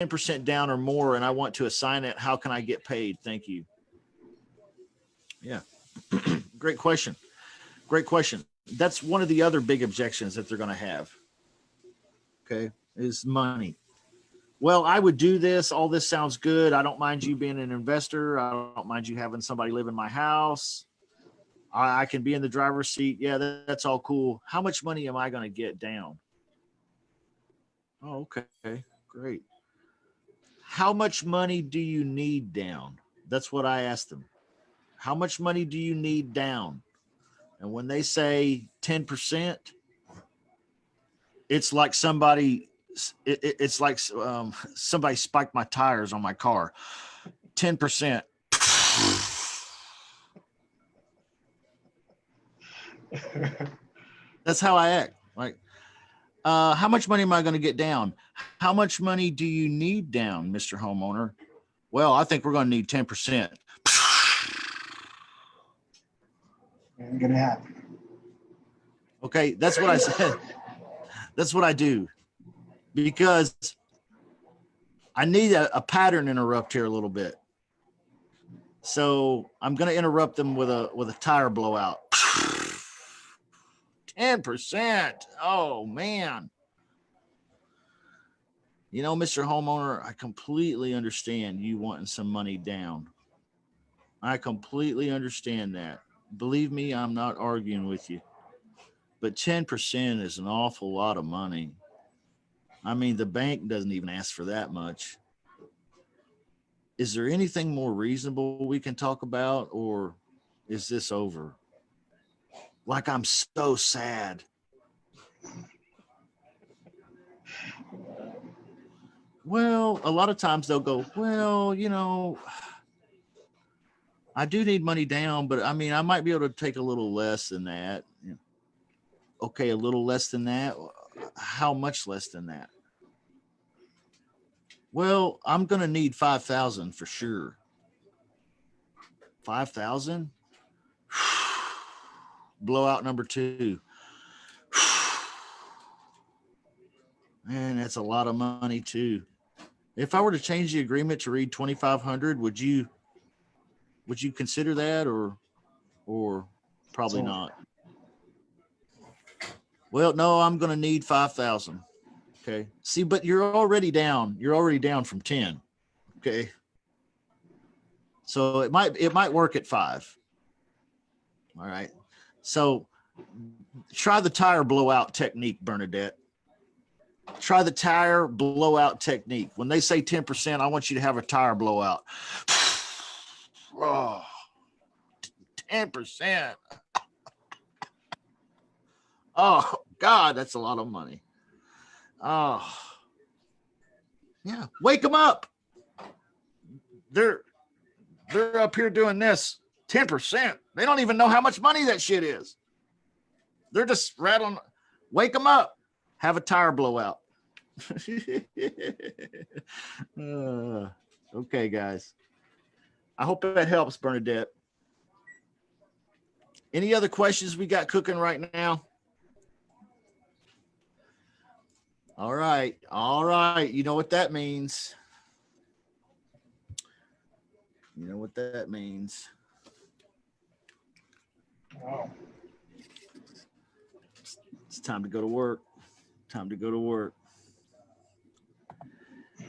10% down or more, and I want to assign it. How can I get paid? Thank you. Yeah. Great question. Great question. That's one of the other big objections that they're going to have. Okay. Is money. Well, I would do this. All this sounds good. I don't mind you being an investor. I don't mind you having somebody live in my house. I can be in the driver's seat. Yeah, that's all cool. How much money am I going to get down? Oh, okay. Great. How much money do you need down? That's what I asked them. How much money do you need down? And when they say 10%, it's like somebody somebody spiked my tires on my car. 10%. That's how I act. Like, how much money am I going to get down? How much money do you need down, Mr. Homeowner? Well, I think we're going to need 10%. Ain't gonna happen. Okay, that's what I said. That's what I do, because I need a pattern interrupt here a little bit. So I'm going to interrupt them with a tire blowout. 10%. Oh, man. You know, Mr. Homeowner, I completely understand you wanting some money down. I completely understand that. Believe me, I'm not arguing with you. But 10% is an awful lot of money. I mean, the bank doesn't even ask for that much. Is there anything more reasonable we can talk about, or is this over? Like, I'm so sad. Well, a lot of times they'll go, well, you know, I do need money down, but I mean, I might be able to take a little less than that. Okay, a little less than that. How much less than that? Well, I'm going to need 5,000 for sure. 5,000? Blowout number 2. Man, that's a lot of money too. If I were to change the agreement to read 2,500, would you consider that, or probably not? Well, no, I'm going to need 5,000. Okay. See, but you're already down. You're already down from 10. Okay. So it might work at 5. All right. So try the tire blowout technique, Bernadette. Try the tire blowout technique. When they say 10%, I want you to have a tire blowout. Oh, 10%. Oh, God, that's a lot of money. Oh, yeah. Wake them up. They're up here doing this. 10%. They don't even know how much money that shit is. They're just rattling. Wake them up. Have a tire blowout. Okay, guys. I hope that helps, Bernadette. Any other questions we got cooking right now? All right. All right. You know what that means. You know what that means. Oh. It's time to go to work. Time to go to work.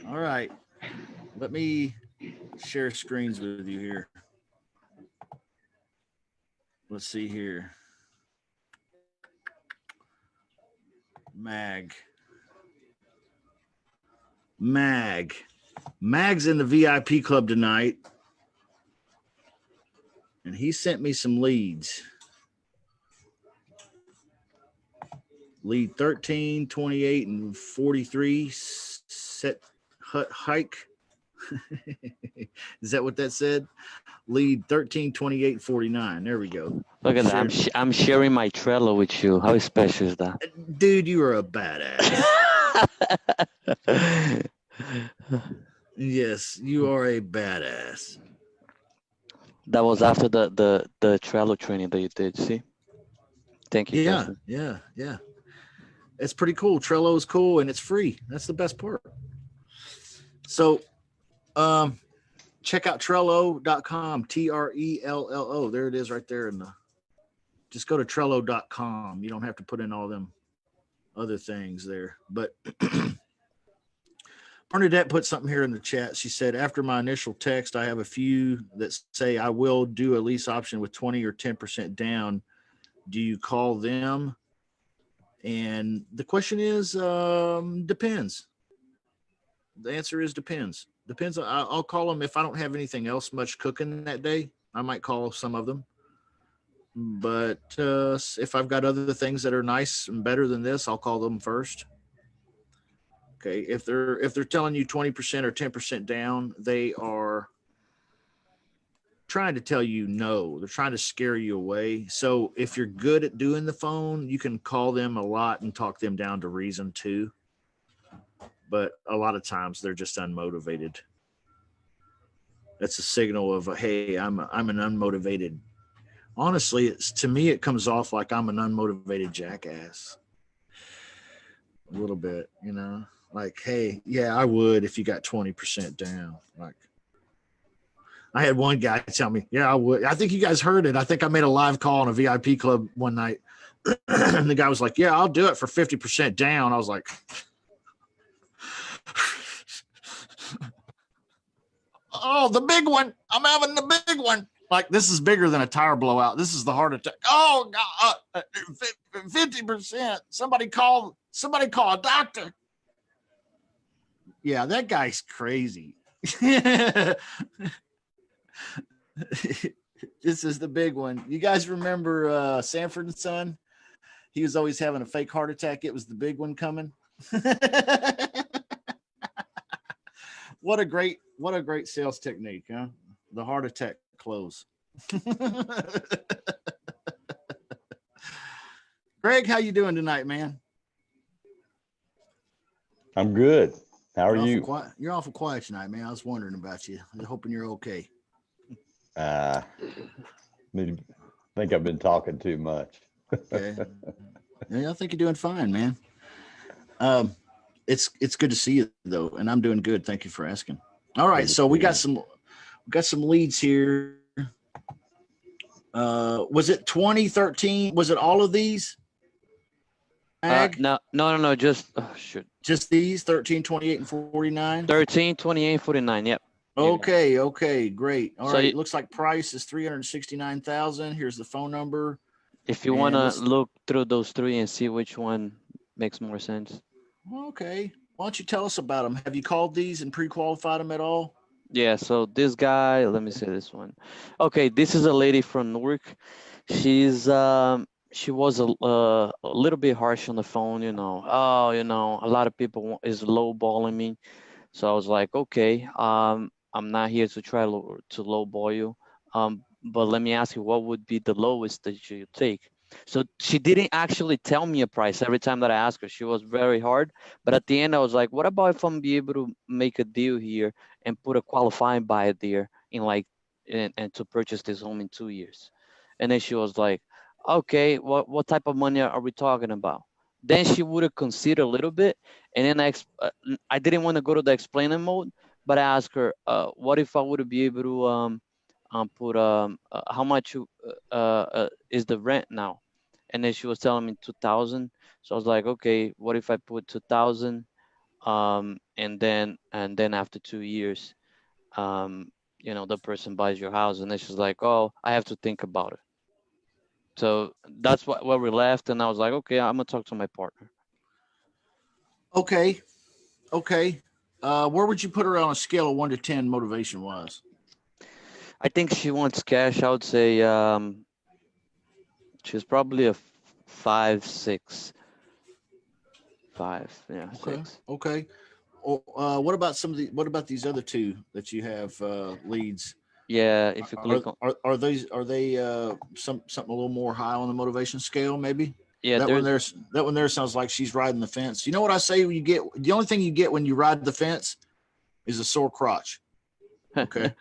All right. Let me share screens with you here. Let's see here. Mag's in the VIP club tonight, and he sent me some leads. Lead 13, 28, and 43 set hike. Is that what that said? Lead 13, 28, 49. There we go. Look at that. I'm sharing my Trello with you. How special is that? Dude, you are a badass. Yes, you are a badass. That was after the Trello training that you did, see? Thank you. Yeah, Justin. yeah. It's pretty cool. Trello is cool, and it's free. That's the best part. So, check out Trello.com, Trello. There it is right there. Just go to Trello.com. You don't have to put in all them other things there. But Bernadette put something here in the chat. She said, after my initial text, I have a few that say I will do a lease option with 20 or 10% down. Do you call them? And the question is, depends. The answer is depends. Depends. I'll call them if I don't have anything else much cooking that day. I might call some of them. But if I've got other things that are nice and better than this, I'll call them first. Okay. If they're telling you 20% or 10% down, they are trying to tell you no. They're trying to scare you away. So if you're good at doing the phone, you can call them a lot and talk them down to reason too. But a lot of times they're just unmotivated. That's a signal of, hey, I'm an unmotivated. Honestly, to me, it comes off like I'm an unmotivated jackass. A little bit, you know, like, hey, yeah, I would if you got 20% down. Like, I had one guy tell me, yeah, I would. I think you guys heard it. I think I made a live call on a VIP club one night. And the guy was like, yeah, I'll do it for 50% down. I was like, oh, the big one. I'm having the big one. Like, this is bigger than a tire blowout. This is the heart attack. Oh, God, 50%. Somebody call a doctor. Yeah, that guy's crazy. This is the big one. You guys remember Sanford and Son? He was always having a fake heart attack. It was the big one coming. What a great sales technique, huh? The heart attack close. Greg, how you doing tonight, man? I'm good. How are you? You're awful quiet tonight, man. I was wondering about you. I'm hoping you're okay. I think I've been talking too much. Okay. Yeah, I think you're doing fine, man. It's good to see you though, and I'm doing good. Thank you for asking. All right, so we got some leads here. Was it 2013? Was it all of these? No, just just these 13, 28, and 49. 13, 28, 49. Yep. Okay, great. All So right, looks like price is 369,000. Here's the phone number. If you want to look through those three and see which one makes more sense. Okay. Why don't you tell us about them? Have you called these and pre-qualified them at all? Yeah, so this guy, let me see this one. Okay, this is a lady from Newark. She was a little bit harsh on the phone, you know. Oh, you know, a lot of people is lowballing me. So I was like, okay, I'm not here to try to lowball you. But let me ask you, what would be the lowest that you take? So she didn't actually tell me a price every time that I asked her. She was very hard. But at the end, I was like, what about if I'm be able to make a deal here and put a qualifying buyer there and to purchase this home in 2 years? And then she was like, okay, what type of money are we talking about? Then she would have considered a little bit. And then I didn't want to go to the explaining mode, but I asked her, what if I would be able to put how much is the rent now? And then she was telling me 2,000. So I was like, okay, what if I put 2,000 and then after 2 years the person buys your house? And then she's like, oh, I have to think about it. So that's where we left, and I was like, okay, I'm gonna talk to my partner. Okay. Where would you put her on a scale of 1 to 10 motivation wise? I think she wants cash. I would say she's probably a 5, 6. 5, yeah. Okay. 6. Okay. What about these other two that you have leads? Yeah, if you click on, are they something a little more high on the motivation scale, maybe? Yeah, that one there sounds like she's riding the fence. You know what I say? The only thing you get when you ride the fence is a sore crotch. Okay.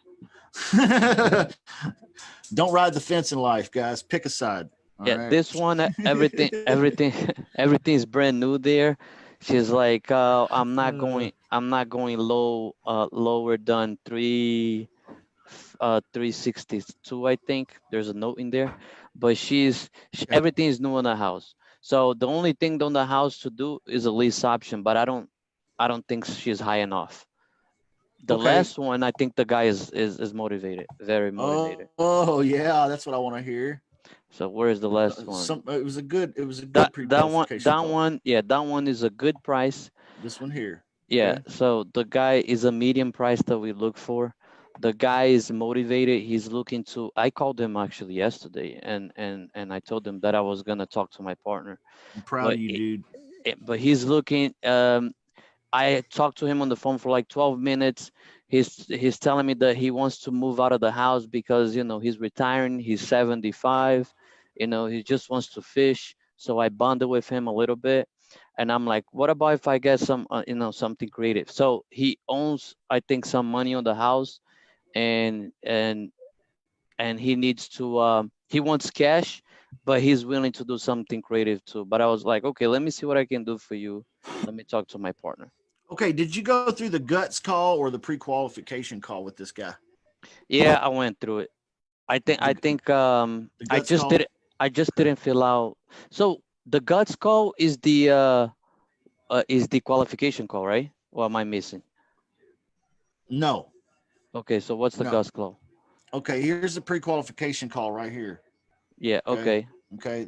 Don't ride the fence in life, guys. Pick a side. All right? This one, everything is brand new there. She's like, I'm not going lower than 362, I think. There's a note in there, but Okay. everything is new in the house. So the only thing on the house to do is a lease option, but I don't think she's high enough. The Okay. last one, I think the guy is motivated, very motivated. Oh yeah, that's what I want to hear. So where is the last one? It was a good pre-qualification call. Yeah, that one is a good price. This one here. Yeah, Okay. so the guy is a medium price that we look for. The guy is motivated. He's looking to. I called him actually yesterday, and I told him that I was gonna talk to my partner, I'm proud but of you, dude. but he's looking. I talked to him on the phone for like 12 minutes. He's telling me that he wants to move out of the house because he's retiring. He's 75. He just wants to fish. So I bonded with him a little bit, and I'm like, what about if I get some something creative? So he owns, I think, some money on the house, and he needs to he wants cash, but he's willing to do something creative too. But I was like, okay, let me see what I can do for you. Let me talk to my partner. Okay, did you go through the guts call or the pre-qualification call with this guy? Yeah, I went through it. I The, think the guts call? I just Okay. didn't fill out. So the guts call is the qualification call, right? Or am I missing? No, Okay, so what's the no. guts call? Okay, here's the pre-qualification call right here. Yeah, Okay. okay. Okay.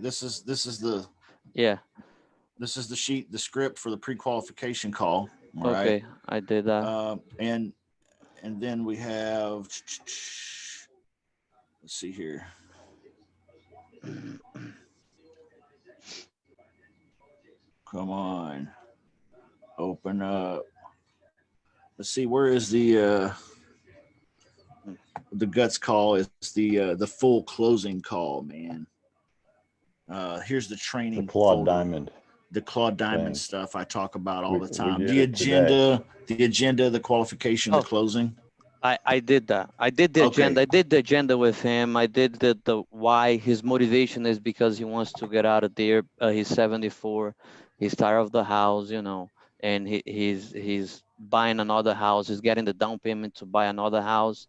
Yeah, This is the sheet, the script for the pre-qualification call. All right. okay. I did that. And then we have, let's see here. Come on, open up. Let's see, where is the guts call? Is the full closing call, man. Here's the The training Claude folder. Diamond The Claude Diamond thing. stuff I talk about all the We time. did it today. The agenda, the qualification, the Oh, closing. I did that. I did the Okay. agenda. I did the agenda with him. I did the why. His motivation is because he wants to get out of there. He's 74. He's tired of the house, and he's buying another house. He's getting the down payment to buy another house.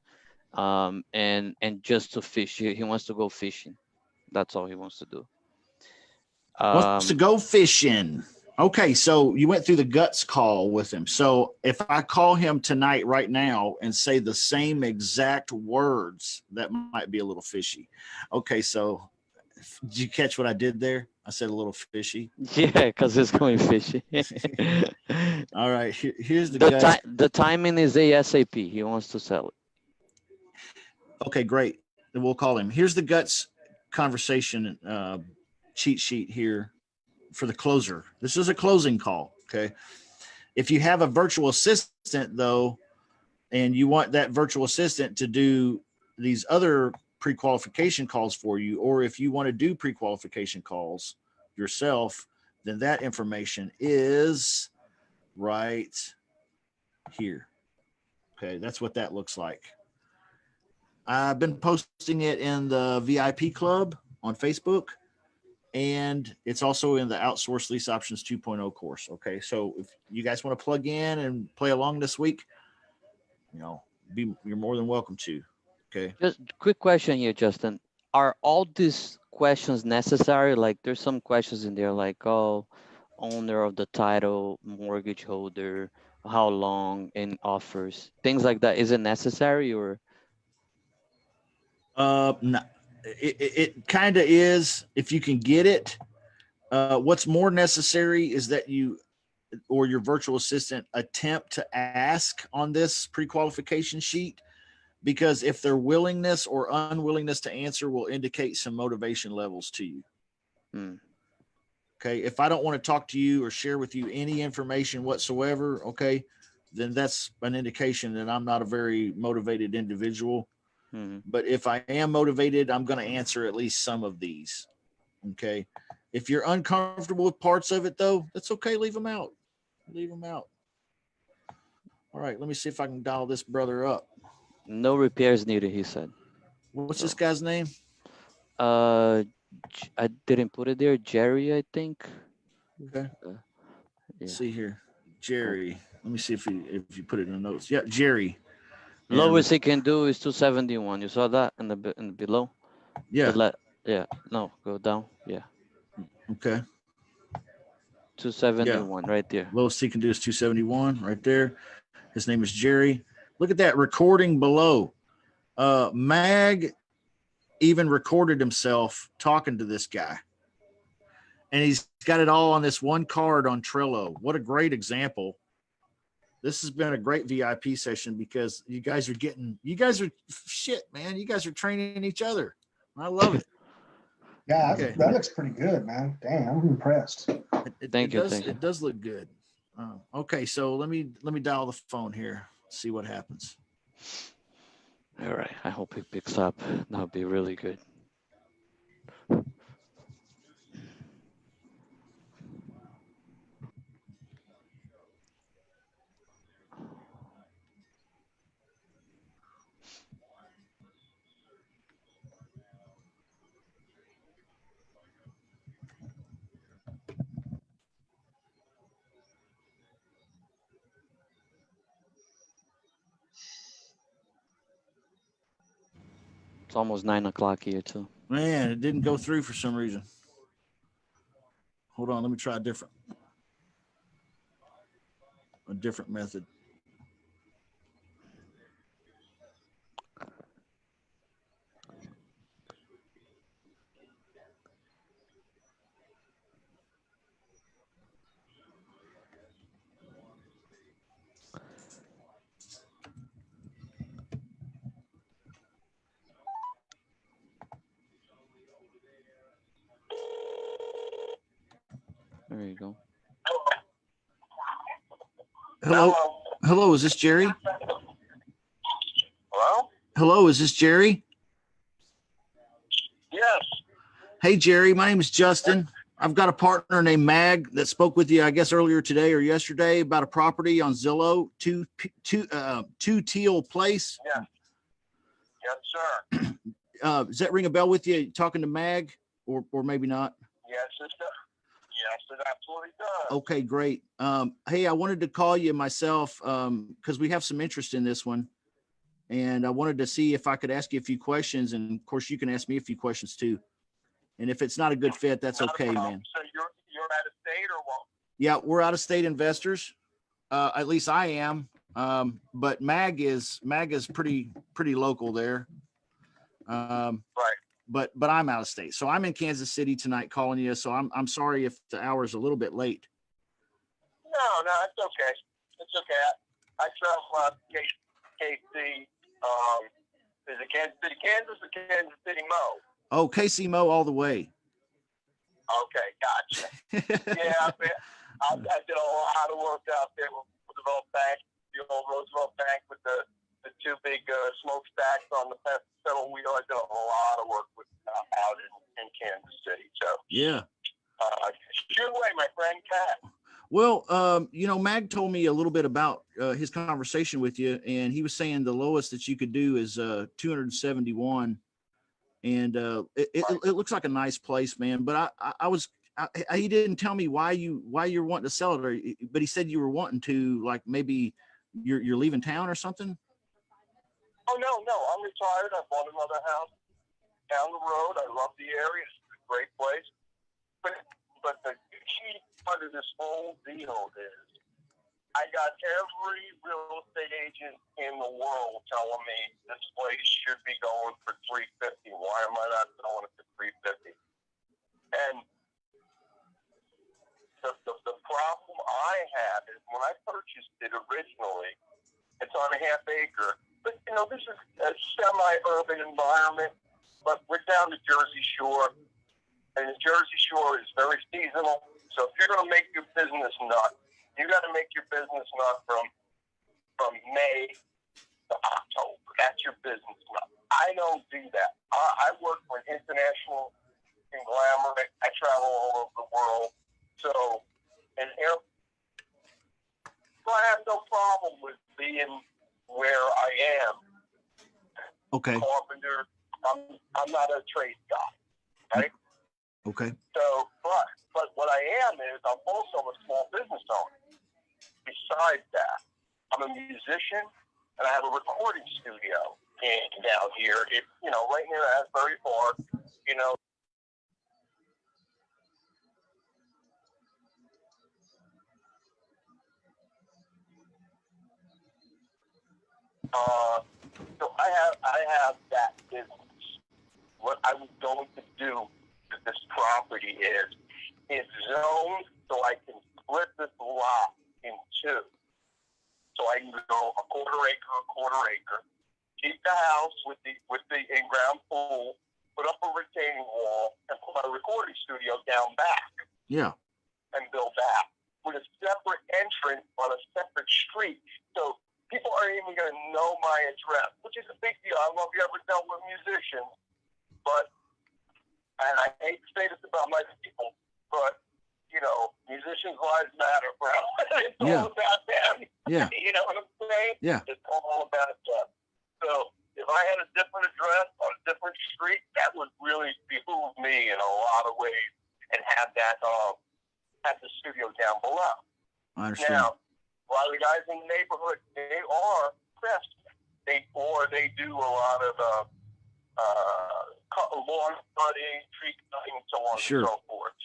And just to fish. He wants to go fishing. That's all he wants to do. Wants to Um, go fishing. Okay, so you went through the guts call with him. So if I call him tonight, right now, and say the same exact words, that might be a little fishy. Okay, so did you catch what I did there? I said a little fishy. yeah, because he's going fishing. All right, here's the guts. The timing is ASAP. He wants to sell it. Okay, great. Then we'll call him. Here's the guts conversation cheat sheet here for the closer. This is a closing call. Okay. If you have a virtual assistant, though, and you want that virtual assistant to do these other pre-qualification calls for you, or if you want to do pre-qualification calls yourself, then that information is right here. Okay, that's what that looks like. I've been posting it in the VIP club on Facebook, and it's also in the Outsource Lease Options 2.0 course. Okay, so if you guys want to plug in and play along this week, you're more than welcome to. Okay. Just quick question here, Justin. Are all these questions necessary? Like there's some questions in there like, oh, owner of the title, mortgage holder, how long, and offers, things like that. Is it necessary or? No, it kind of is if you can get it. What's more necessary is that you or your virtual assistant attempt to ask on this pre-qualification sheet, because if their willingness or unwillingness to answer will indicate some motivation levels to you. Hmm. Okay. If I don't want to talk to you or share with you any information whatsoever, okay, then that's an indication that I'm not a very motivated individual. Hmm. But if I am motivated, I'm going to answer at least some of these. Okay. If you're uncomfortable with parts of it, though, that's okay. Leave them out. Leave them out. All right. Let me see if I can dial this brother up. No repairs needed, he said. What's this So, guy's name? uh, I didn't put it there. Jerry, I think. Okay. Uh, Let's see here. Jerry. Let me see if you put it in the notes. Yeah, Jerry. And Lowest he can do is 271. You saw that in the below? yeah. Yeah. No, go down. Yeah. Okay. 271 right there. Lowest he can do is 271 right there. His name is Jerry. Look at that recording below. Mag even recorded himself talking to this guy. And he's got it all on this one card on Trello. What a great example. This has been a great VIP session because you guys are shit, man. You guys are training each other. I love it. Yeah, Okay. that looks pretty good, man. Damn, I'm impressed. Thank you. It does look good. Okay, so let me dial the phone here. See what happens. All right. I hope he picks up. That would be really good. It's almost 9 o'clock here too. Man, it didn't go through for some reason. Hold on, let me try a different method. There you go. Hello, is this Jerry? Hello? Hello, is this Jerry? Yes. Hey, Jerry, my name is Justin. I've got a partner named Mag that spoke with you, I guess, earlier today or yesterday about a property on Zillow, two Teal Place. Yeah. Yes, sir. Does that ring a bell with you? Talking to Mag, or maybe not? Yes, it does. Yes, it absolutely does. Okay, great. Hey, I wanted to call you myself because we have some interest in this one, and I wanted to see if I could ask you a few questions, and of course, you can ask me a few questions too. And if it's not a good fit, that's okay, man. So you're out of state or what? Yeah, we're out of state investors. At least I am. But Mag is pretty local there. Right. But I'm out of state. So I'm in Kansas City tonight calling you. So I'm sorry if the hour is a little bit late. No, it's okay. It's okay. I travel out to KC. Is it Kansas City, Kansas, or Kansas City, Mo? Oh, KC Mo all the way. Okay, gotcha. Yeah, I did a lot of work out there with Roosevelt Bank, the old Roosevelt Bank with the two big smokestacks on the pedal wheel. I did a lot of work with out in Kansas City. So Yeah. Shoot away, my friend, Cat. Well, Mag told me a little bit about his conversation with you, and he was saying the lowest that you could do is 271. And it looks like a nice place, man. But he didn't tell me why you're wanting to sell it, but he said you were wanting to, like, maybe you're leaving town or something. Oh no, I'm retired. I bought another house down the road. I love the area. It's a great place. But the key part of this whole deal is I got every real estate agent in the world telling me this place should be going for $350. Why am I not selling it for $350? And the problem I have is when I purchased it originally, it's on a half acre. But this is a semi-urban environment. But we're down the Jersey Shore, and the Jersey Shore is very seasonal. So if you're going to make your business nut, you got to make your business not from May to October. That's your business nut. I don't do that. I work for an international conglomerate. I travel all over the world. So I have no problem with being where I am. Okay. Carpenter. I'm not a trade guy, right? Okay. So, but what I am is I'm also a small business owner. Besides that, I'm a musician and I have a recording studio down here. It, right near Asbury Park, so I have that business. What I was going to do with this property is it's zoned so I can split this lot in two. So I can go a quarter acre, keep the house with the in-ground pool, put up a retaining wall, and put my recording studio down back. Yeah. And build that with a separate entrance on a separate street. So people aren't even going to know my address, which is a big deal. I don't know if you ever dealt with musicians, and I hate to say this about my people, but, musicians' lives matter, bro. It's all about them. Yeah. You know what I'm saying? Yeah. It's all about them. So if I had a different address on a different street, that would really behoove me in a lot of ways and have that, have the studio down below. I understand. Now, a lot of the guys in the neighborhood, they are craftsmen. They do a lot of lawn cutting, tree cutting, and so on and so forth.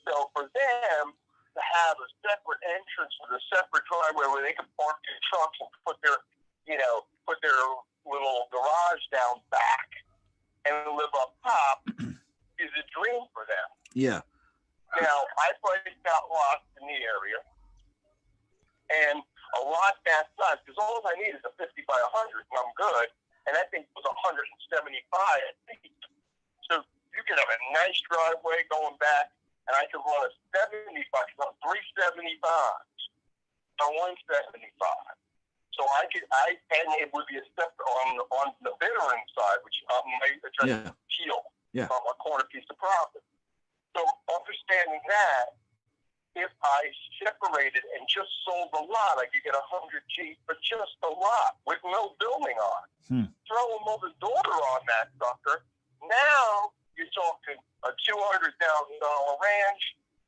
So for them to have a separate entrance with a separate driveway where they can park their trucks and put their little garage down back and live up top is a dream for them. Yeah. Now, I priced out lots in the area, and a lot that size, because all I need is a 50 by 100, and I'm good, and that thing was 175 feet. So you can have a nice driveway going back, and I can run a 75, so 375 on 175. So and it would be a step on the bittering side, which might address teal from a quarter piece of profit. So understanding that, if I separated and just sold the lot, I could get 100 G for just the lot with no building on. Throw a mother daughter on that sucker. Now you're talking a $200,000 ranch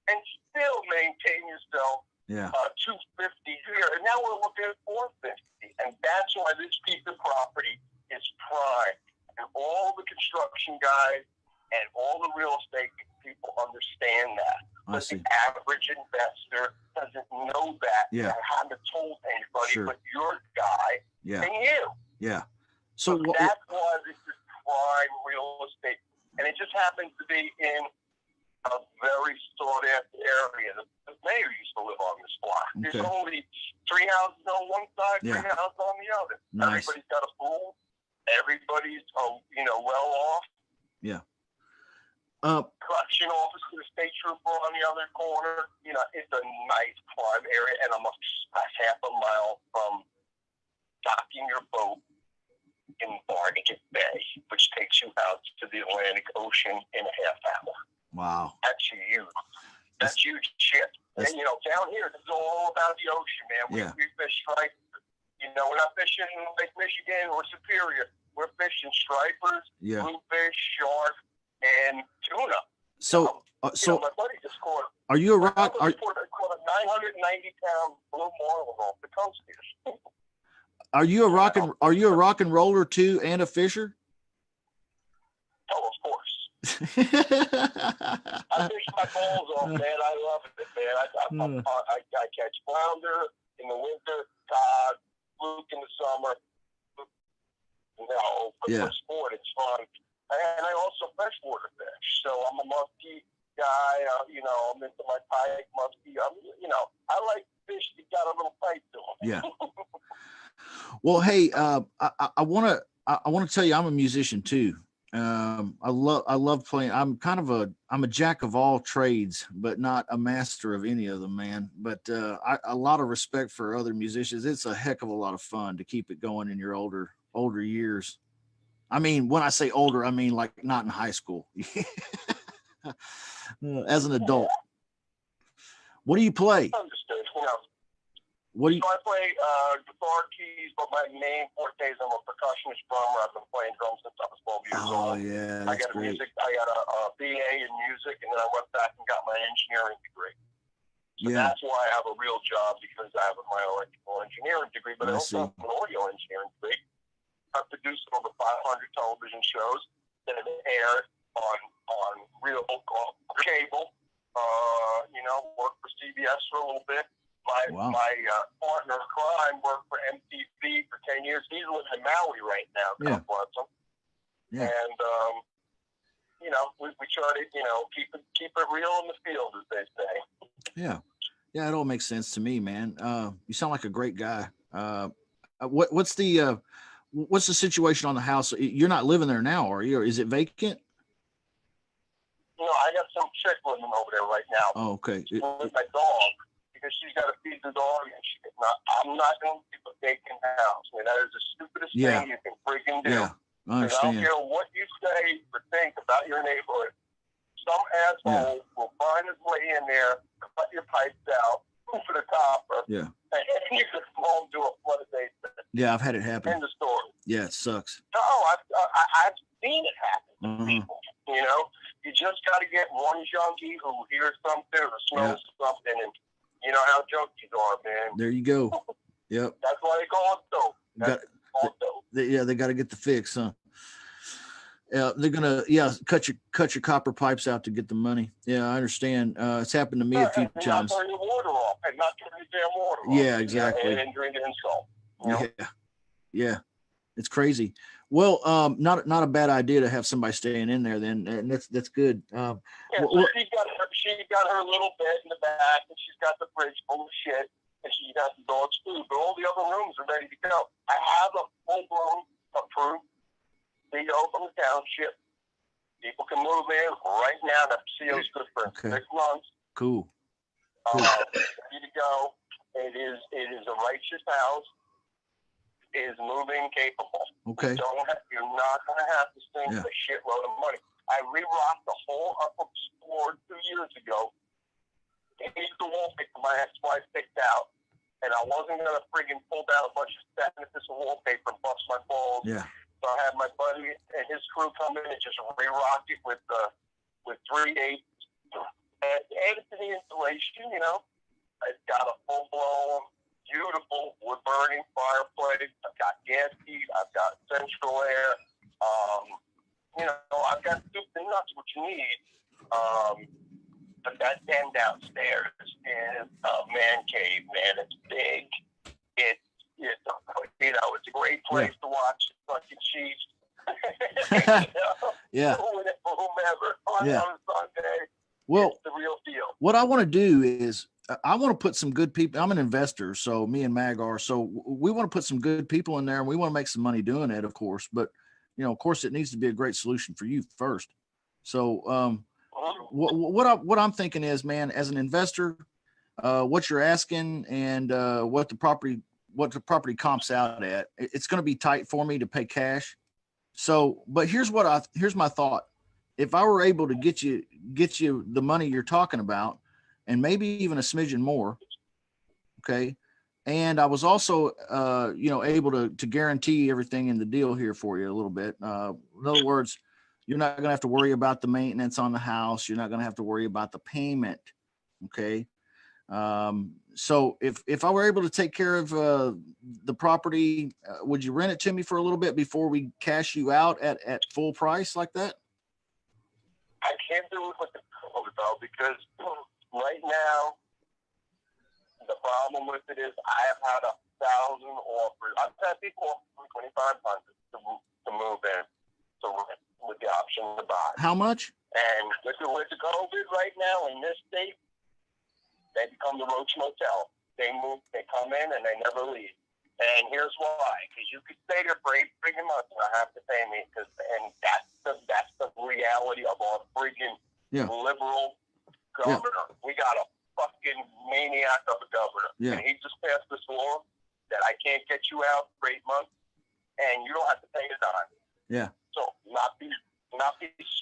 and still maintain yourself 250 here. And now we're looking at 450. And that's why this piece of property is prime. And all the construction guys and all the real estate people understand that. But the average investor doesn't know that. I haven't told anybody but your guy and you. Yeah. So that's why this is prime real estate. And it just happens to be in a very sought after area. The mayor used to live on this block. Okay. There's only 3 houses on one side, 3 houses on the other. Nice. Everybody's got a pool. Everybody's well off. Yeah. Collection office with a state trooper on the other corner. It's a nice prime area, and I'm a half a mile from docking your boat in Barnegat Bay, which takes you out to the Atlantic Ocean in a half hour. Wow. That's huge. That's huge shit. And, down here, this is all about the ocean, man. We fish stripers. We're not fishing Lake Michigan or Superior. We're fishing stripers, bluefish, shark, and tuna. So my buddy just caught. Are you a rock? Caught a 990-pound blue marlin off the coast here. Are you a rock and roller too, and a fisher? Oh, of course. I fish my balls off, man. I love it, man. I catch flounder in the winter, cod, fluke in the summer. For sport, it's fun. And I also freshwater fish. So I'm a muskie guy. I'm into my pike, muskie. I like fish that got a little bite to them. Yeah. Well, hey, I want to tell you, I'm a musician too. I love playing. I'm a jack of all trades, but not a master of any of them, man. But a lot of respect for other musicians. It's a heck of a lot of fun to keep it going in your older years. I mean, when I say older, I mean like not in high school. As an adult. What do you play? Understood. What do you? So I play guitar, keys, but my main forte is I'm a percussionist drummer. I've been playing drums since I was 12 years Oh old. yeah, I that's got great. I got a BA in music, and then I went back and got my engineering degree. So Yeah, that's why I have a real job, because I have my electrical engineering degree, but I also have an audio engineering degree. I've produced over 500 television shows that have aired on real cable. Worked for CBS for a little bit. Wow. My partner in crime worked for MTV for 10 years. He's living in Maui right now. Yeah. God bless him. Yeah. And we try to keep it real in the field, as they say. Yeah. Yeah, it all makes sense to me, man. You sound like a great guy. What's the situation on the house? You're not living there now, are you? Or is it vacant? No, I got some chick living over there right now. Oh, okay. With my dog, because she's got to feed the dog, and I'm not going to keep a vacant house. I mean, that is the stupidest thing you can freaking do. Yeah, I I understand. don't care what you say or think about your neighborhood. Some asshole will find his way in there, cut your pipes out for the copper, Yeah. and you just fall into a flooded basement. Yeah, I've had it happen. End of story. Yeah, it sucks. No, I've seen it happen to people. You know, you just got to get one junkie who hears something or smells something, and you know how junkies are, man. There you go. Yep. That's why they call it dope. They got to get the fix, huh? Yeah, they're gonna cut your copper pipes out to get the money. Yeah, I understand. It's happened to me a few times. Not turn the water off, and not turn the damn water off. Yeah, exactly. And injury to insult. You know? Yeah, it's crazy. Well, not a bad idea to have somebody staying in there then, and that's good. So she got her little bed in the back, and she's got the fridge full of shit, and she got the dog's food, but all the other rooms are ready to go. I have a full-blown approved CO from the township. People can move in right now. That CO's good for 6 months. Cool. Ready to go. It is a righteous house. It is moving capable. Okay. You're not going to have to spend a shitload of money. I re-rocked the whole upper floor 2 years ago. It needs the wallpaper my ex-wife picked out, and I wasn't going to friggin' pull down a bunch of statuses and wallpaper and bust my balls. Yeah. So I had my buddy and his crew come in and just re-rock it with 3/8 and added to the insulation. You know, I've got a full-blown, beautiful wood-burning fireplace. I've got gas heat. I've got central air. I've got soup and nuts, what you need. But that den downstairs is a man cave, man. It's big. It's a great place to watch fucking Chiefs. Yeah. For whomever on Sunday. Well, it's the real deal. What I want to do is I want to put some good people. I'm an investor, so me and Mag are. So we want to put some good people in there, and we want to make some money doing it, of course. But of course, it needs to be a great solution for you first. So what I'm thinking is, man, as an investor, what you're asking and what the property comps out at, it's going to be tight for me to pay cash. So, but here's my thought. If I were able to get you the money you're talking about, and maybe even a smidgen more, okay, and I was also able to guarantee everything in the deal here for you a little bit. In other words, you're not going to have to worry about the maintenance on the house. You're not going to have to worry about the payment, okay. So if I were able to take care of the property, would you rent it to me for a little bit before we cash you out at full price like that? I can't do it with the code though, because right now the problem with it is I have had 1,000 offers. I've had people offer $2,500 to move in, so with the option to buy. How much? And with the COVID right now in this state, they become the Roach Motel. They come in and they never leave. And here's why: because you could stay there for 8 freaking months and not have to pay me. And that's the reality of our freaking liberal governor. We got a fucking maniac of a governor, and he just passed this law that I can't get you out for 8 months, and you don't have to pay a dime. Yeah. So not be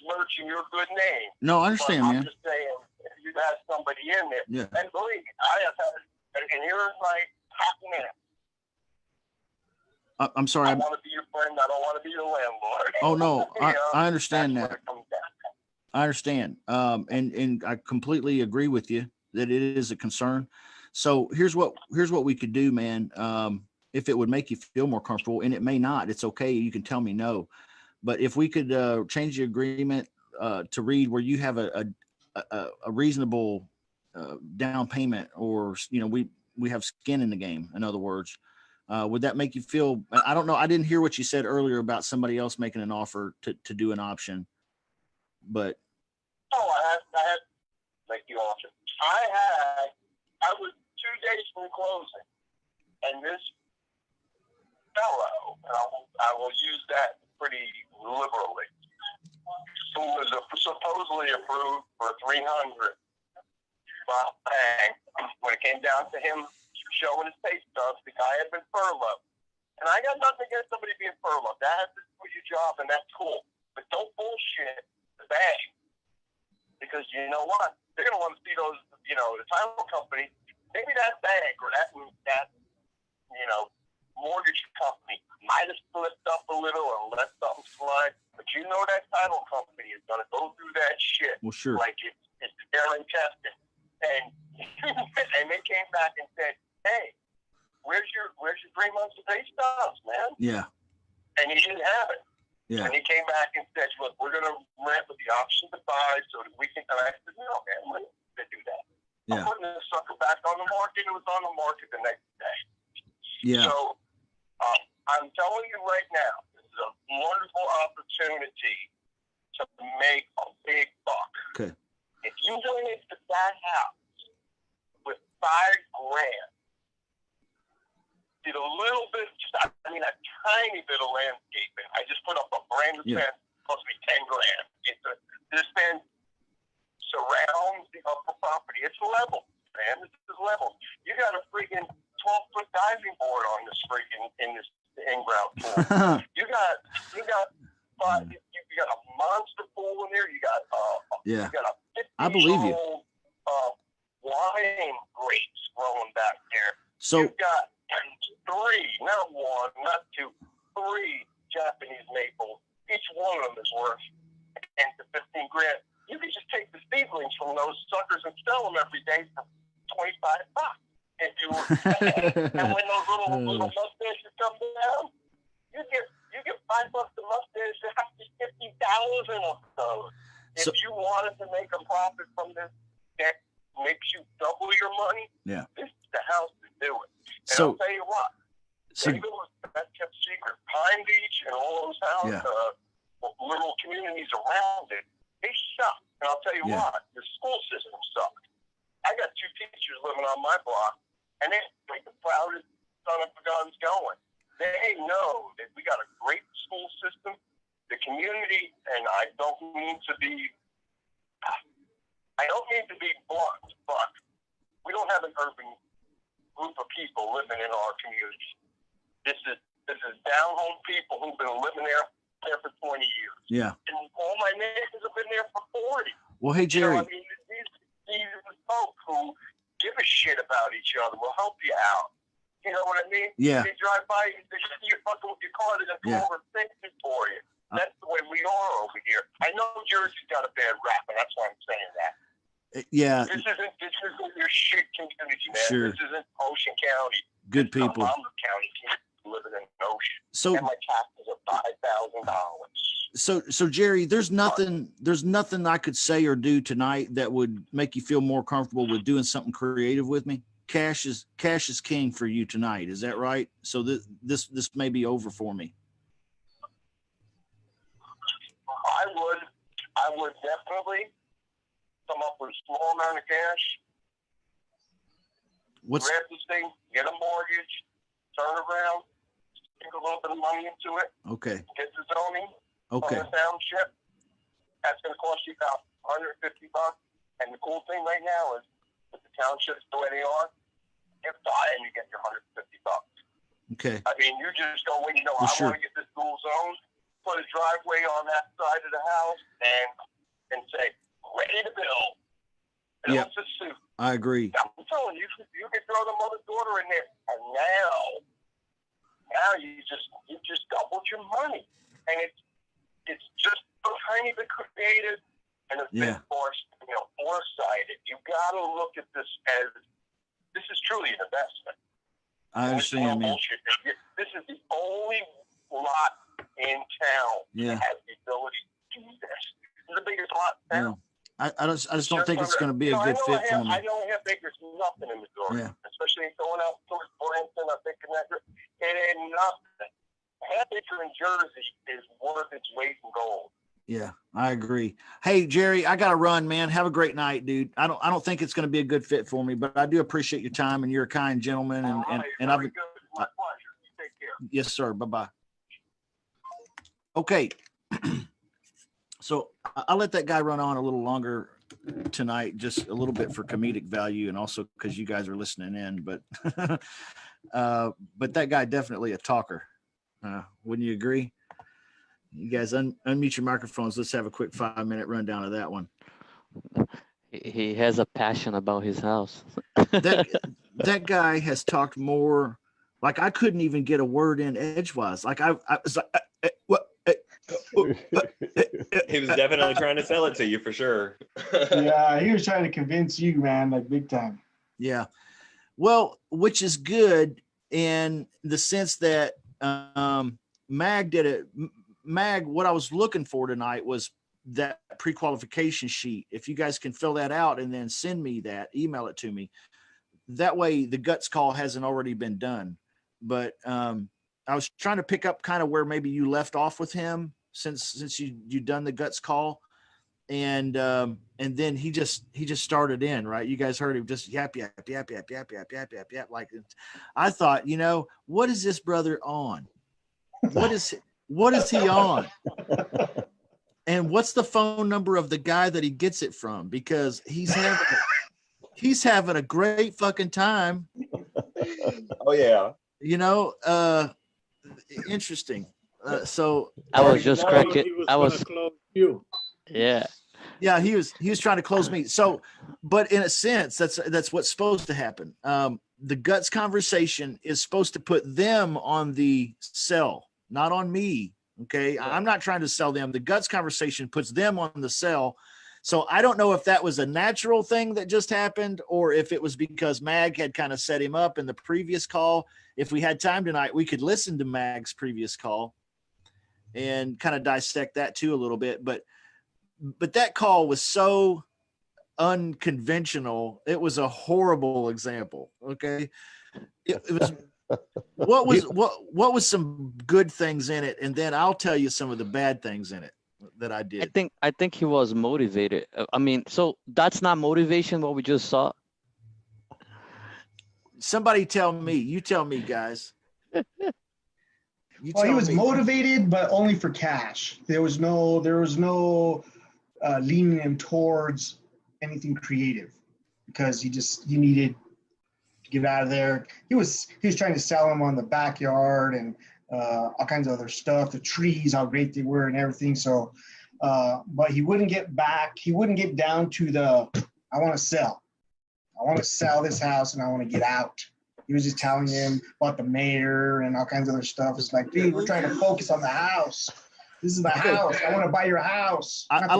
smirching your good name. No, I understand, man. I'm just saying, if you have somebody in there, and believe me, I have had, and here's my happy man. I'm sorry. I want to be your friend. I don't want to be your landlord. Oh no, You know, I understand that's that. what it comes down to. I understand. And I completely agree with you that it is a concern. So here's what we could do, man. If it would make you feel more comfortable, and it may not, it's okay. You can tell me no. But if we could change the agreement to read where you have a reasonable down payment, or we have skin in the game. In other words, would that make you feel? I don't know. I didn't hear what you said earlier about somebody else making an offer to do an option, but I had like the option. I was 2 days from closing, and this fellow, and I will use that pretty liberally, who was supposedly approved for 300. Well, bang, when it came down to him showing his pay stubs, the guy had been furloughed. And I got nothing against somebody being furloughed. That has to do with your job, and that's cool. But don't bullshit the bag. Because you know what? They're going to want to see those, the title company, maybe that bank or that mortgage company might have slipped up a little or let something slide. But that title company is going to go through that shit. well, sure. Like it's fair and tested. And and they came back and said, "Hey, where's your 3 months of pay stubs, man?" Yeah. And he didn't have it. Yeah. And he came back and said, "Look, we're going to rent with the option to buy so that we can." And I said, "No, man, we're not going to do that." Yeah. I'm putting this sucker back on the market. It was on the market the next day. Yeah. So I'm telling you right now, this is a wonderful opportunity to make a big buck. Okay. If you went into that house with $5,000, did a little bit, a tiny bit of landscaping. I just put up a brand new fence, supposed to be $10,000. This fence surrounds the upper property. It's level, man. This is level. You got a freaking 12-foot diving board on this freaking in ground pool. you got a monster pool in there. You got yeah. You got a 50 I believe you. Wine grapes growing back there. So you've got 3, not 1, not 2, 3 Japanese maples. Each one of them is worth $10 to $15,000. You could just take the seedlings from those suckers and sell them every day for $25. If you and when those little mustaches come down, you get $5 a mustache. There has to be 50,000 of those. If you wanted to make a profit from this, that makes you double your money. Yeah, this is the house to do it. And so I'll tell you what, David was the best kept secret. Pine Beach and all those houses, little communities around it, they suck. And I'll tell you what, the school system sucked. I got 2 teachers living on my block, and they're like the proudest son of a guns going. They know that we got a great school system. The community, and I don't mean to be blunt, but we don't have an urban group of people living in our community. This is down home people who've been living there for 20 years. Yeah. And all my neighbors have been there for 40. Well, hey, Jerry. These folks who give a shit about each other will help you out. You know what I mean? Yeah. They drive by, they see you fucking with your car, they're going to come over and fix it for you. That's the way we are over here. I know Jersey's got a bad rap, and that's why I'm saying that. Yeah. This isn't your shit community, man. Sure. This isn't Ocean County. Good people. Monmouth County living in Ocean. So, and my taxes are $5,000. So Jerry, there's nothing I could say or do tonight that would make you feel more comfortable with doing something creative with me. Cash is king for you tonight. Is that right? So this may be over for me. I would definitely come up with a small amount of cash. Grab this thing, get a mortgage, turn around, sink a little bit of money into it. Okay. Get the zoning. Okay. On the township. That's going to cost you about $150. And the cool thing right now is with the townships the way they are, you buy and you get your $150. Okay. I mean, you just go when I want to get this dual zone, put a driveway on that side of the house, and say, ready to build. Build a suit. I agree. I'm telling you, you can throw the mother-daughter in there, and now you just doubled your money, and it's just a tiny bit creative and a bit foresighted. You got to look at this as this is truly an investment. I understand, man. Bullshit. This is the only lot in town that has the ability to do this. It's the biggest lot in town. I just don't think it's going to be a good fit for me. I know half acres nothing in Missouri, especially going out towards Branson. I'm thinking that it ain't nothing. Half acre in Jersey is worth its weight in gold. Yeah, I agree. Hey, Jerry, I got to run, man. Have a great night, dude. I don't think it's going to be a good fit for me, but I do appreciate your time, and you're a kind gentleman. And I've my pleasure. You take care. Yes, sir. Bye-bye. Okay. So I'll let that guy run on a little longer tonight, just a little bit for comedic value, and also because you guys are listening in. But but that guy definitely a talker. Wouldn't you agree? You guys unmute your microphones. Let's have a quick 5-minute rundown of that one. He has a passion about his house. That guy has talked more. Like I couldn't even get a word in edgewise. Like I was like, what? He was definitely trying to sell it to you for sure. Yeah, he was trying to convince you, man, like big time. Yeah. Well, which is good in the sense that Mag did it. Mag, what I was looking for tonight was that pre-qualification sheet. If you guys can fill that out and then send me that, email it to me. That way the guts call hasn't already been done. But I was trying to pick up kind of where maybe you left off with him since you done the guts call. And then he just started in, right? You guys heard him just yap. Like, I thought, what is this brother on? What is he on? And what's the phone number of the guy that he gets it from? Because he's having a great fucking time. Oh yeah. Interesting. So I was just cracking. Yeah, he was trying to close me. So, but in a sense, that's what's supposed to happen. The guts conversation is supposed to put them on the sell, not on me. Okay. Yeah. I'm not trying to sell them. The guts conversation puts them on the sell. So I don't know if that was a natural thing that just happened or if it was because Mag had kind of set him up in the previous call. If we had time tonight, we could listen to Mag's previous call and kind of dissect that too a little bit. But that call was so unconventional. It was a horrible example. Okay. It was, what was some good things in it? And then I'll tell you some of the bad things in it that I did. I think he was motivated. I mean, so that's not motivation, what we just saw. Well, he was motivated, but only for cash. There was no leaning him towards anything creative because he needed to get out of there. He was trying to sell him on the backyard and all kinds of other stuff, the trees, how great they were and everything. So, but he wouldn't get back. He wouldn't get down to I want to sell this house and I want to get out. He was just telling him about the mayor and all kinds of other stuff. It's like, dude, we're trying to focus on the house. This is the house. I want to buy your house. I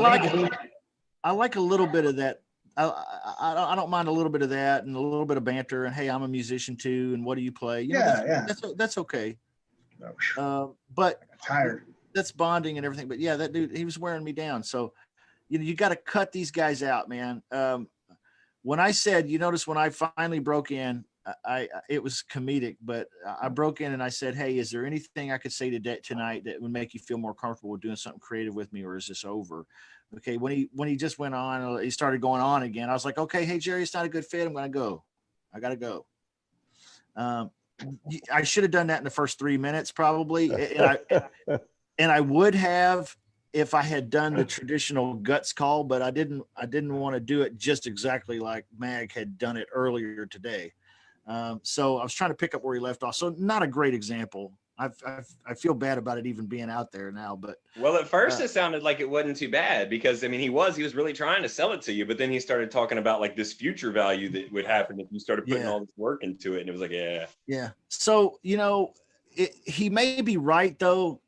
like a little bit of that. I don't mind a little bit of that and a little bit of banter. And hey, I'm a musician too. And what do you play? That's okay. But I'm tired. That's bonding and everything. But yeah, that dude, he was wearing me down. So you got to cut these guys out, man. When I said, you notice when I finally broke in, it was comedic, but I broke in and I said, hey, is there anything I could say tonight that would make you feel more comfortable doing something creative with me, or is this over? Okay. When he just went on, he started going on again. I was like, okay, hey, Jerry, it's not a good fit. I'm going to go. I got to go. I should have done that in the first 3 minutes probably. And I would have, if I had done the traditional guts call, but I didn't want to do it just exactly like Mag had done it earlier today. So I was trying to pick up where he left off. So not a great example. I feel bad about it even being out there now, but well, at first it sounded like it wasn't too bad because I mean he was really trying to sell it to you, but then he started talking about like this future value that would happen if you started putting all this work into it, and it was like yeah. So he may be right though.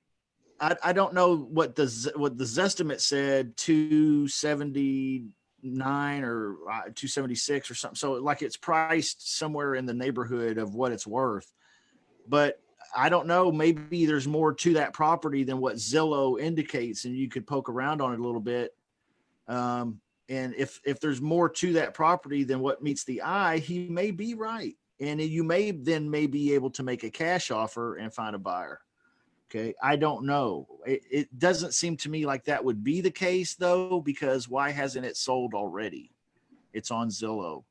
I don't know what the Zestimate said, 279 or 276 or something. So like it's priced somewhere in the neighborhood of what it's worth, but I don't know. Maybe there's more to that property than what Zillow indicates, and you could poke around on it a little bit. And if there's more to that property than what meets the eye, he may be right, and you may be able to make a cash offer and find a buyer. Okay, I don't know. It doesn't seem to me like that would be the case though, because why hasn't it sold already? It's on Zillow.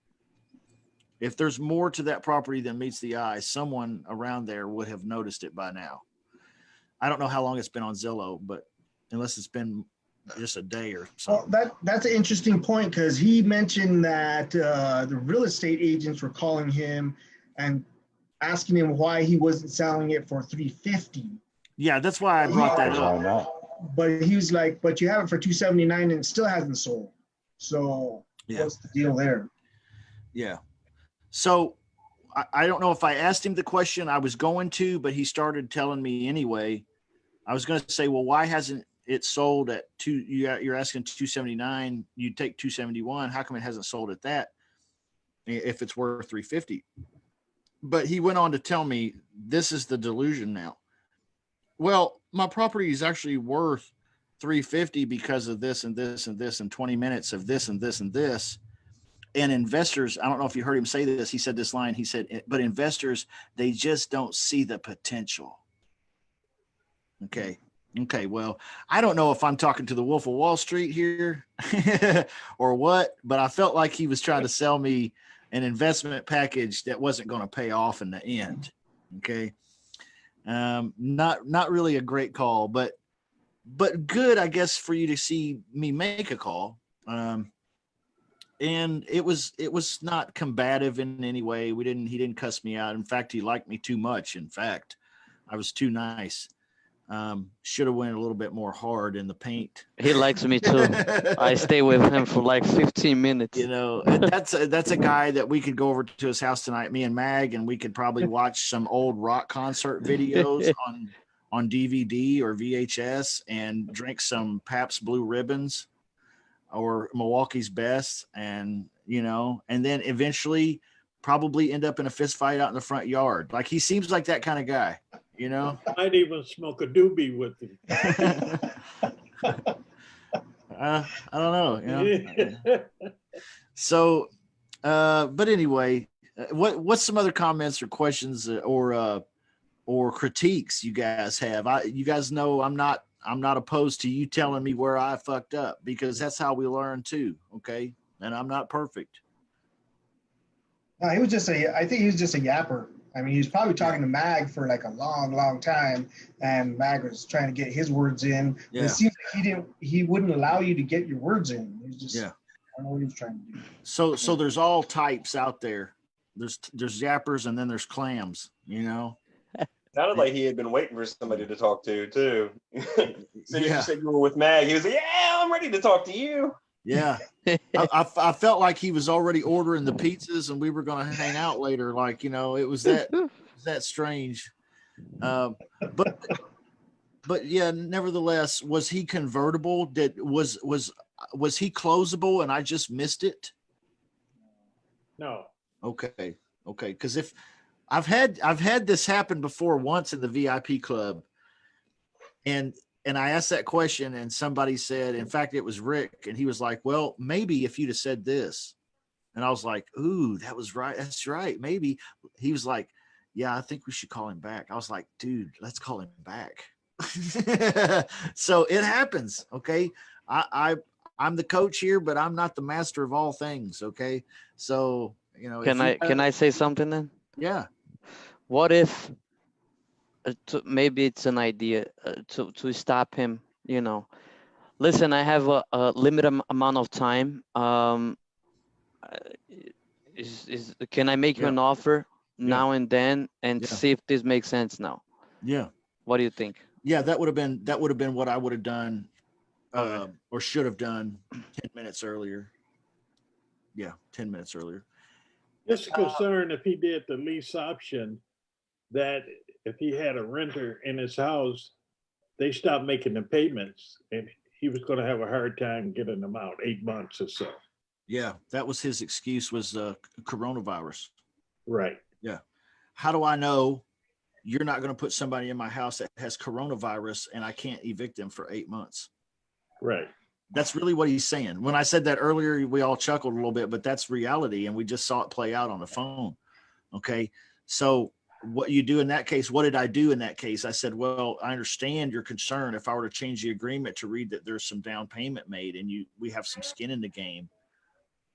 If there's more to that property than meets the eye, someone around there would have noticed it by now. I don't know how long it's been on Zillow, but unless it's been just a day or something. Well, that's an interesting point because he mentioned that the real estate agents were calling him and asking him why he wasn't selling it for $350. Yeah, that's why I brought that up. Why not? But he was like, but you have it for $279 and it still hasn't sold. So what's the deal there? Yeah. So I don't know if I asked him the question I was going to, but he started telling me anyway. I was going to say, well, why hasn't it sold at you're asking 279, you take 271. How come it hasn't sold at that if it's worth 350? But he went on to tell me this is the delusion now. Well, my property is actually worth 350 because of this and this and this and 20 minutes of this and this and this. And investors, I don't know if you heard him say this. He said this line. He said, but investors, they just don't see the potential. Okay. Well, I don't know if I'm talking to the Wolf of Wall Street here or what, but I felt like he was trying to sell me an investment package that wasn't going to pay off in the end. Okay. Not really a great call, but good, I guess, for you to see me make a call. And it was not combative in any way. He didn't cuss me out. In fact, he liked me too much. In fact, I was too nice. Should have went a little bit more hard in the paint. He likes me too. I stay with him for like 15 minutes. That's a guy that we could go over to his house tonight, me and Mag, and we could probably watch some old rock concert videos on DVD or VHS and drink some Pabst Blue Ribbons or Milwaukee's Best, and then eventually probably end up in a fist fight out in the front yard. Like he seems like that kind of guy, I'd even smoke a doobie with him. I don't know. So, but anyway, what's some other comments or questions or critiques you guys have? You guys know I'm not opposed to you telling me where I fucked up, because that's how we learn too. Okay. And I'm not perfect. No, I think he was just a yapper. I mean, he was probably talking to Mag for like a long, long time, and Mag was trying to get his words in. Yeah. It seems like he wouldn't allow you to get your words in. He was just, I don't know what he was trying to do. So there's all types out there. There's yappers and then there's clams, Sounded like he had been waiting for somebody to talk to too. So you said you were with Mag. He was like, "Yeah, I'm ready to talk to you." Yeah, I felt like he was already ordering the pizzas, and we were going to hang out later. Like it was that strange. But yeah, nevertheless, was he convertible? Was he closable, and I just missed it? No. Okay. Because if I've had this happen before once in the VIP club, and I asked that question, and somebody said, in fact, it was Rick, and he was like, well, maybe if you'd have said this. And I was like, ooh, that was right. That's right. Maybe. He was like, yeah, I think we should call him back. I was like, dude, let's call him back. So it happens. Okay. I'm the coach here, but I'm not the master of all things. Okay. So, can I say something then? Yeah. What if maybe it's an idea to stop him, listen, I have a limited amount of time. Can I make you an offer now and then and see if this makes sense now? Yeah. What do you think? Yeah, that would have been what I would have done, or should have done 10 minutes earlier. Yeah, 10 minutes earlier. Just a concern if he did the lease option, that if he had a renter in his house, they stopped making the payments and he was going to have a hard time getting them out, 8 months or so. Yeah, that was his excuse, was coronavirus. Right. Yeah. How do I know you're not going to put somebody in my house that has coronavirus and I can't evict them for 8 months? Right. That's really what he's saying. When I said that earlier, we all chuckled a little bit, but that's reality. And we just saw it play out on the phone. Okay. So what you do in that case, what did I do in that case? I said, well, I understand your concern. If I were to change the agreement to read that there's some down payment made and we have some skin in the game,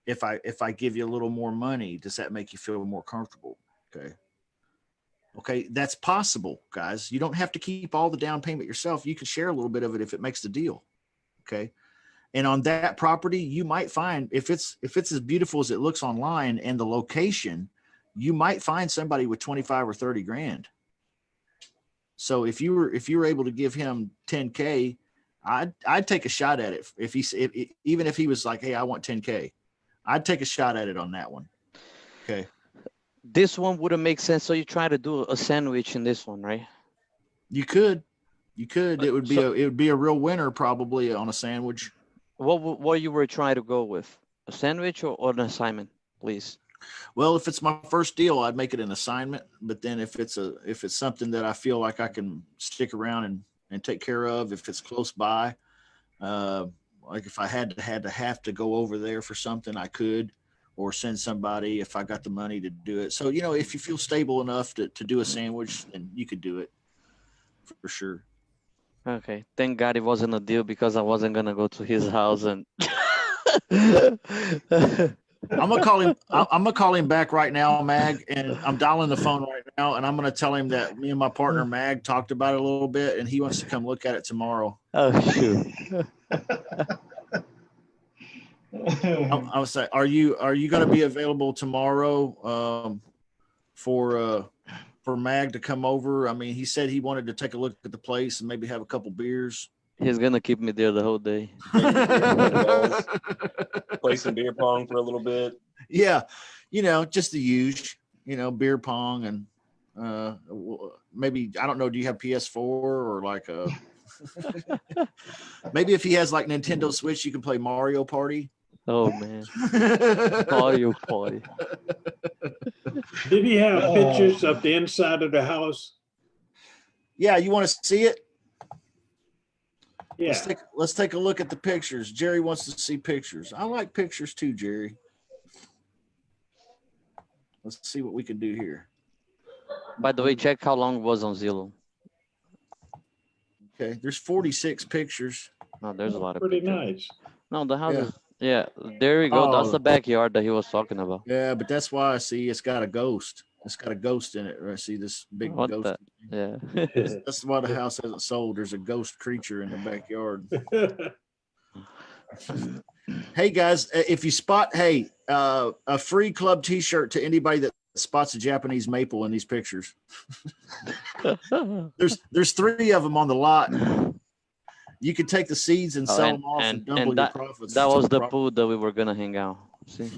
if I give you a little more money, does that make you feel more comfortable? Okay. That's possible, guys. You don't have to keep all the down payment yourself. You can share a little bit of it if it makes the deal. Okay. And on that property, you might find, if it's as beautiful as it looks online and the location, you might find somebody with 25 or 30 grand. So if you were able to give him 10K, I'd take a shot at it. Even if he was like, hey, I want 10K, I'd take a shot at it on that one. Okay. This one wouldn't make sense. So you try to do a sandwich in this one, right? You could. It would be a real winner probably on a sandwich. What you were trying to go with? A sandwich or an assignment, please? Well, if it's my first deal, I'd make it an assignment. But then if it's something that I feel like I can stick around and take care of, if it's close by, like if I have to go over there for something, I could, or send somebody if I got the money to do it. So, if you feel stable enough to do a sandwich, then you could do it for sure. Okay. Thank God it wasn't a deal, because I wasn't going to go to his house and I'm gonna call him back right now, Mag, and I'm dialing the phone right now, and I'm gonna tell him that me and my partner Mag talked about it a little bit, and he wants to come look at it tomorrow. Oh shoot! I was saying, are you gonna be available tomorrow for Mag to come over? I mean, he said he wanted to take a look at the place and maybe have a couple beers. He's gonna keep me there the whole day. Play some beer pong for a little bit. Yeah, just the usual, beer pong and maybe, I don't know, do you have PS4 or like a maybe if he has like Nintendo Switch, you can play Mario Party. Oh man, Mario Party. Did he have pictures of the inside of the house? Yeah, you want to see it? Yeah. Let's take a look at the pictures. Jerry wants to see pictures. I like pictures too, Jerry. Let's see what we can do here. By the way, check how long it was on Zillow. Okay, there's 46 pictures. No, there's a lot of pretty pictures. Nice. No, the house is, yeah, there we go. That's the backyard that he was talking about. Yeah, but that's why I see it's got a ghost. It's got a ghost in it. I see this big ghost. Yeah. That's why the house hasn't sold. There's a ghost creature in the backyard. Hey guys, if you spot, a free club T-shirt to anybody that spots a Japanese maple in these pictures. There's 3 of them on the lot. You could take the seeds and sell them off and double your profits. That was the pool that we were gonna hang out. See.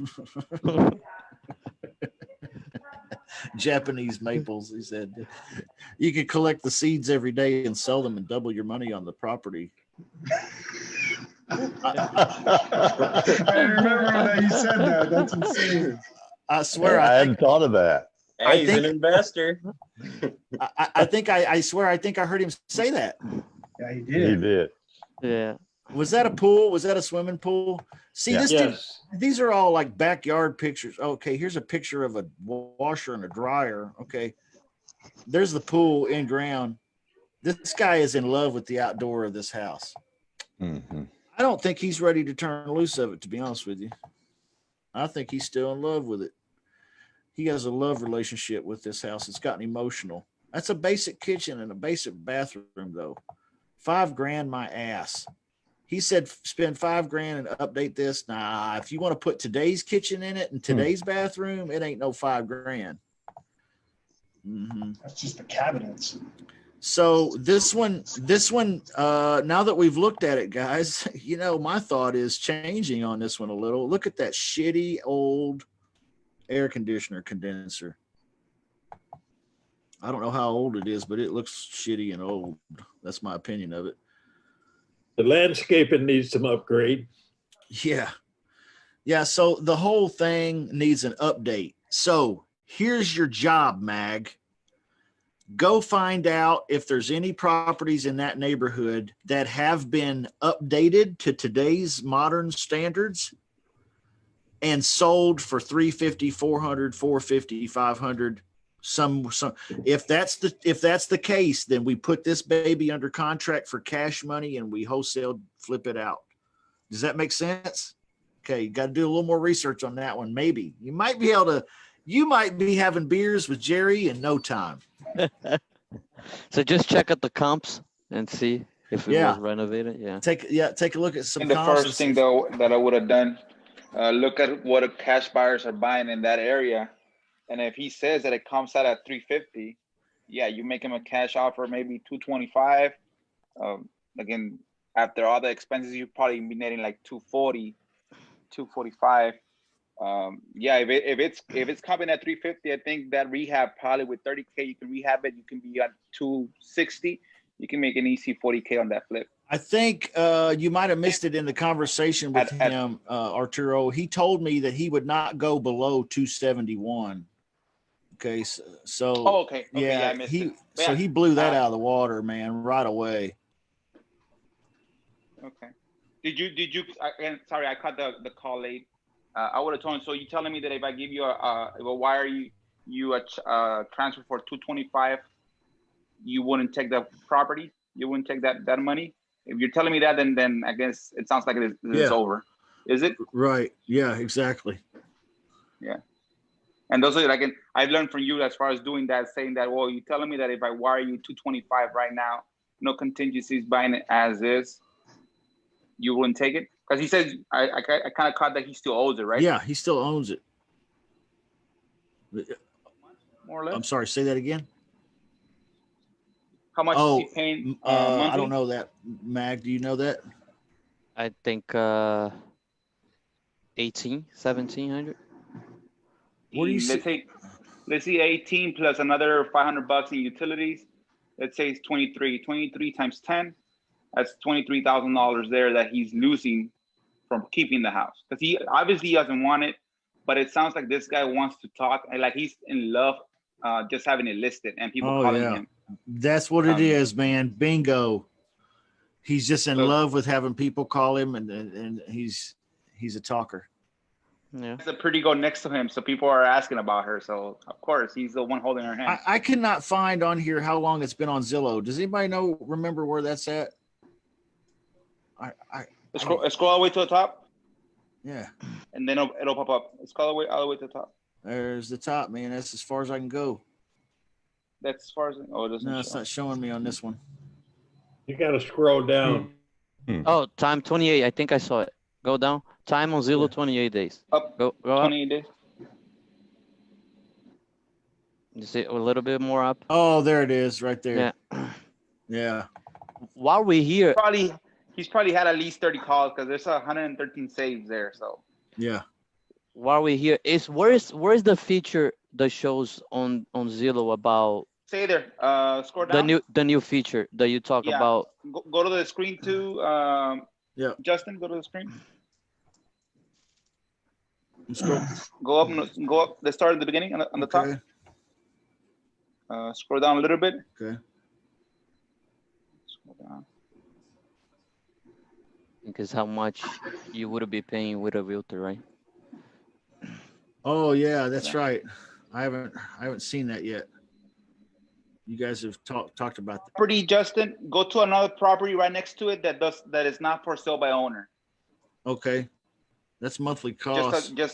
Japanese maples, he said. You could collect the seeds every day and sell them and double your money on the property. I remember that you said that. That's insane. I swear, I hadn't thought of that. Hey, he's an investor. I swear, I think I heard him say that. Yeah, he did. He did. Yeah. Was that a pool? Was that a swimming pool? See, Yes. These are all like backyard pictures. Okay, here's a picture of a washer and a dryer. Okay, there's the pool in ground. This guy is in love with the outdoor of this house. Mm-hmm. I don't think he's ready to turn loose of it, to be honest with you. I think he's still in love with it. He has a love relationship with this house. It's gotten emotional. That's a basic kitchen and a basic bathroom, though. $5,000 my ass. He said, spend $5,000 and update this. Nah, if you want to put today's kitchen in it and today's bathroom, it ain't no $5,000. Mm-hmm. That's just the cabinets. So this one, now that we've looked at it, guys, you know, my thought is changing on this one a little. Look at that shitty old air conditioner condenser. I don't know how old it is, but it looks shitty and old. That's my opinion of it. The landscaping needs some upgrade. Yeah. Yeah. So the whole thing needs an update. So here's your job, Mag. Go find out if there's any properties in that neighborhood that have been updated to today's modern standards and sold for 350, 400, 450, 500. Some if that's the case, then we put this baby under contract for cash money and we wholesale flip it out. Does that make sense? Okay, you got to do a little more research on that one. Maybe you might be having beers with Jerry in no time. So just check out the comps and see if it was renovated. Yeah. Take a look at some. And the first thing though that I would have done, look at what cash buyers are buying in that area. And if he says that it comes out at 350, yeah, you make him a cash offer, maybe 225. Again, after all the expenses, you probably be netting like 240, 245. Yeah, if it's coming at 350, I think that rehab probably with 30K, you can rehab it. You can be at 260. You can make an easy 40K on that flip. I think you might have missed it in the conversation with him, Arturo. He told me that he would not go below 271. Okay, so okay. Yeah, I missed it. So he blew that out of the water, man, right away. Okay. Did you? Again, sorry, I caught the call late. I would have told him. So you telling me that if I give you if I wire you a transfer for 225, you wouldn't take the property? You wouldn't take that money? If you're telling me that, then I guess it sounds like it's over. Is it? Right. Yeah. Exactly. Yeah. And those are I've learned from you as far as doing that, saying that, well, you're telling me that if I wire you 225 right now, no contingencies, buying it as is, you wouldn't take it? Because he says, I kind of caught that he still owes it, right? Yeah, he still owns it. More or less. I'm sorry, say that again. How much is he paying? I don't know that. Mag, do you know that? I think 1,700. What do you let's see 18 plus another $500 in utilities. Let's say it's 23 times 10. That's $23,000 there that he's losing from keeping the house. Because he obviously doesn't want it, but it sounds like this guy wants to talk and like he's in love just having it listed and people calling him. That's what it is, man. Bingo. He's just in love with having people call him and he's a talker. Yeah. There's a pretty girl next to him, so people are asking about her. So of course he's the one holding her hand. I cannot find on here how long it's been on Zillow. Does anybody remember where that's at? Scroll all the way to the top. Yeah. And then it'll pop up. Scroll all the way to the top. There's the top, man. That's as far as I can go. That's as far as it doesn't. No, it's not showing me on this one. You got to scroll down. Oh, time 28. I think I saw it. Go down. Time on Zillow, 28 days. Up. Go 28 up. days. You see a little bit more up. Oh, there it is, right there. Yeah. Yeah. While we're here, He's probably had at least 30 calls because there's 113 saves there. So yeah. While we're here, where's the feature that shows on Zillow about? Stay there. Scroll down. The new feature that you talk about. Go to the screen too. Yeah. Justin, go to the screen. Go up. Let's start at the beginning on the top. Scroll down a little bit. Okay. Scroll down. Because how much you would be paying with a realtor, right? Oh yeah, that's right. I haven't seen that yet. You guys have talked about that. Property, Justin. Go to another property right next to it that is not for sale by owner. Okay, that's monthly cost. Go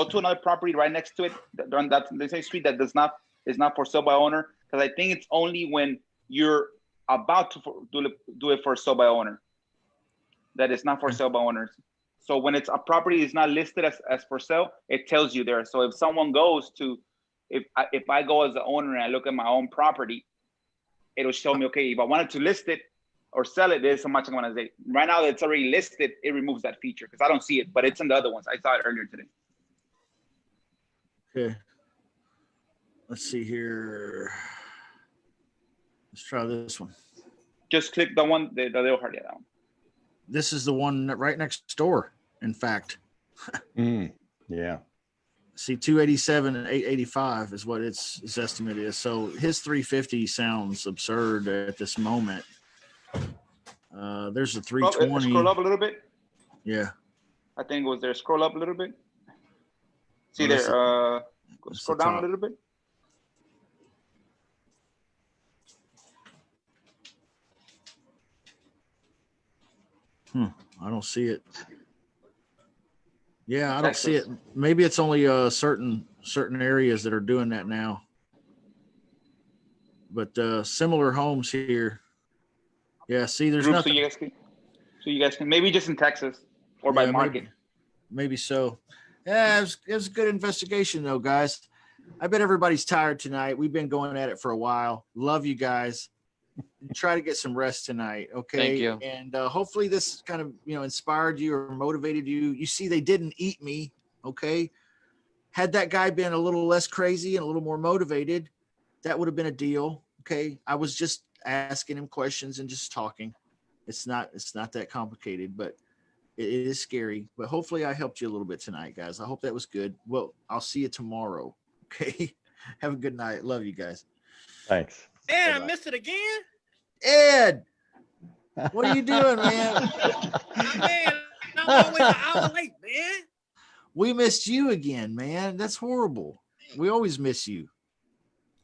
to another property right next to it. That's the same street that is not for sale by owner. Because I think it's only when you're about to do it for sale by owner that it's not for sale by owners. So when it's a property is not listed as for sale, it tells you there. So if someone goes to, if I go as the owner and I look at my own property, it'll show me, okay, if I wanted to list it or sell it, there's so much I'm gonna say. Right now that it's already listed, it removes that feature because I don't see it, but it's in the other ones. I saw it earlier today. Okay. Let's see here. Let's try this one. Just click the one, the little heart, yeah, that one. This is the one right next door, in fact. Yeah. See, 287 and 885 is what its estimate is. So his 350 sounds absurd at this moment. There's a 320. Scroll up a little bit. Yeah. I think it was there. Scroll up a little bit. See Oh, there. Scroll down a little bit. I don't see it. Yeah, I don't see it. Maybe it's only certain areas that are doing that now. But similar homes here. Yeah, see, there's nothing. So you guys can maybe just in Texas or by market. Maybe so. Yeah, it was a good investigation though, guys. I bet everybody's tired tonight. We've been going at it for a while. Love you guys. Try to get some rest tonight, okay? Thank you. And hopefully this kind of, inspired you or motivated you. You see, they didn't eat me, okay? Had that guy been a little less crazy and a little more motivated, that would have been a deal, okay? I was just asking him questions and just talking. It's not that complicated, but it is scary. But hopefully I helped you a little bit tonight, guys. I hope that was good. Well, I'll see you tomorrow, okay? Have a good night. Love you guys. Thanks. Man, I missed it again. Ed, what are you doing, man? Man, I'm always an hour late, man. We missed you again, man. That's horrible. We always miss you.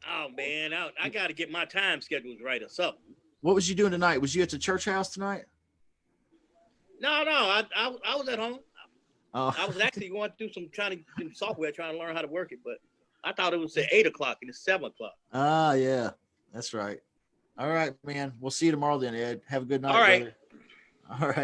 Oh man, I got to get my time schedules right or something. What was you doing tonight? Was you at the church house tonight? No, I was at home. Oh. I was actually going through trying to do software, trying to learn how to work it, but I thought it was at 8 o'clock and it's 7 o'clock. Ah, yeah, that's right. All right, man. We'll see you tomorrow then, Ed. Have a good night. All right. Brother. All right.